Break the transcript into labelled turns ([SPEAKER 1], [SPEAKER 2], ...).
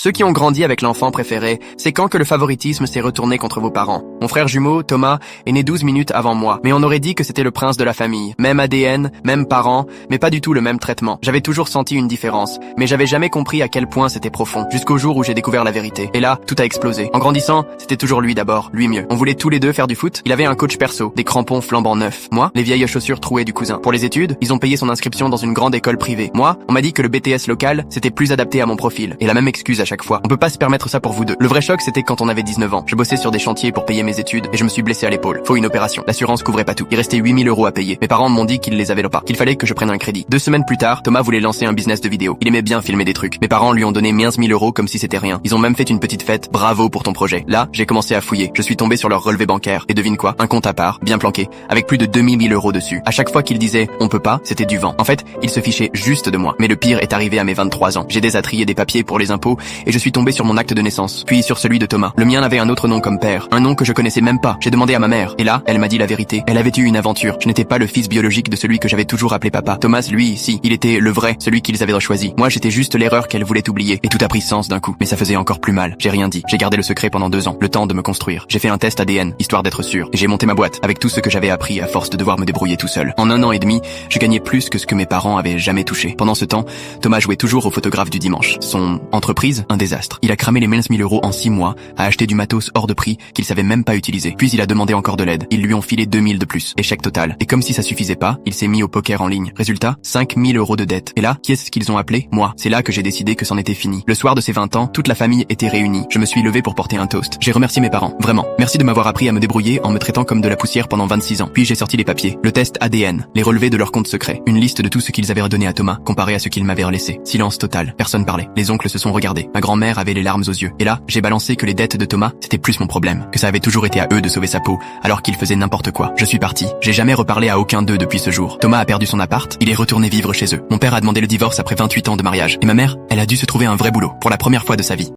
[SPEAKER 1] Ceux qui ont grandi avec l'enfant préféré, c'est quand que le favoritisme s'est retourné contre vos parents. Mon frère jumeau, Thomas, est né 12 minutes avant moi, mais on aurait dit que c'était le prince de la famille. Même ADN, même parents, mais pas du tout le même traitement. J'avais toujours senti une différence, mais j'avais jamais compris à quel point c'était profond, jusqu'au jour où j'ai découvert la vérité. Et là, tout a explosé. En grandissant, c'était toujours lui d'abord, lui mieux. On voulait tous les deux faire du foot, il avait un coach perso, des crampons flambant neufs. Moi, les vieilles chaussures trouées du cousin. Pour les études, ils ont payé son inscription dans une grande école privée. Moi, on m'a dit que le BTS local, c'était plus adapté à mon profil. Et la même excuse à chaque fois. On peut pas se permettre ça pour vous deux. Le vrai choc, c'était quand on avait 19 ans. Je bossais sur des chantiers pour payer mes études et je me suis blessé à l'épaule. Faut une opération. L'assurance couvrait pas tout. Il restait 8 000 € à payer. Mes parents m'ont dit qu'ils les avaient pas, qu'il fallait que je prenne un crédit. 2 semaines plus tard, Thomas voulait lancer un business de vidéo. Il aimait bien filmer des trucs. Mes parents lui ont donné 15 000 € comme si c'était rien. Ils ont même fait une petite fête. Bravo pour ton projet. Là, j'ai commencé à fouiller. Je suis tombé sur leur relevé bancaire. Et devine quoi? Un compte à part, bien planqué, avec plus de 2 000 € dessus. À chaque fois qu'ils disaient on peut pas, c'était du vent. En fait, ils se fichaient juste de moi. Mais le pire est arrivé à mes 23 ans. J'ai désatrié des papiers pour les impôts et je suis tombé sur mon acte de naissance. Puis sur celui de Thomas. Le mien avait un autre nom comme père. Un nom que je connaissais même pas. J'ai demandé à ma mère. Et là, elle m'a dit la vérité. Elle avait eu une aventure. Je n'étais pas le fils biologique de celui que j'avais toujours appelé papa. Thomas, lui, si, il était le vrai, celui qu'ils avaient choisi. Moi, j'étais juste l'erreur qu'elle voulait oublier. Et tout a pris sens d'un coup. Mais ça faisait encore plus mal. J'ai rien dit. J'ai gardé le secret pendant 2 ans. Le temps de me construire. J'ai fait un test ADN, histoire d'être sûr. Et j'ai monté ma boîte, avec tout ce que j'avais appris à force de devoir me débrouiller tout seul. En 1 an et demi, je gagnais plus que ce que mes parents avaient jamais touché. Pendant ce temps, Thomas jouait toujours au photographe du dimanche. Son entreprise, un désastre. Il a cramé les 15 000 € en 6 mois, a acheté du matos hors de prix qu'il savait même pas utiliser. Puis il a demandé encore de l'aide. Ils lui ont filé 2 000 de plus. Échec total. Et comme si ça suffisait pas, il s'est mis au poker en ligne. Résultat, 5 000 € de dette. Et là, qui est-ce qu'ils ont appelé? Moi. C'est là que j'ai décidé que c'en était fini. Le soir de ses 20 ans, toute la famille était réunie. Je me suis levé pour porter un toast. J'ai remercié mes parents. Vraiment. Merci de m'avoir appris à me débrouiller en me traitant comme de la poussière pendant 26 ans. Puis j'ai sorti les papiers. Le test ADN. Les relevés de leur compte secret. Une liste de tout ce qu'ils avaient redonné à Thomas, comparé à ce qu'ils m'avaient laissé. Silence total. Personne parlait. Les oncles se sont regardés. Ma grand-mère avait les larmes aux yeux. Et là, j'ai balancé que les dettes de Thomas, c'était plus mon problème. Que ça avait toujours été à eux de sauver sa peau, alors qu'ils faisaient n'importe quoi. Je suis parti. J'ai jamais reparlé à aucun d'eux depuis ce jour. Thomas a perdu son appart. Il est retourné vivre chez eux. Mon père a demandé le divorce après 28 ans de mariage. Et ma mère, elle a dû se trouver un vrai boulot. Pour la première fois de sa vie.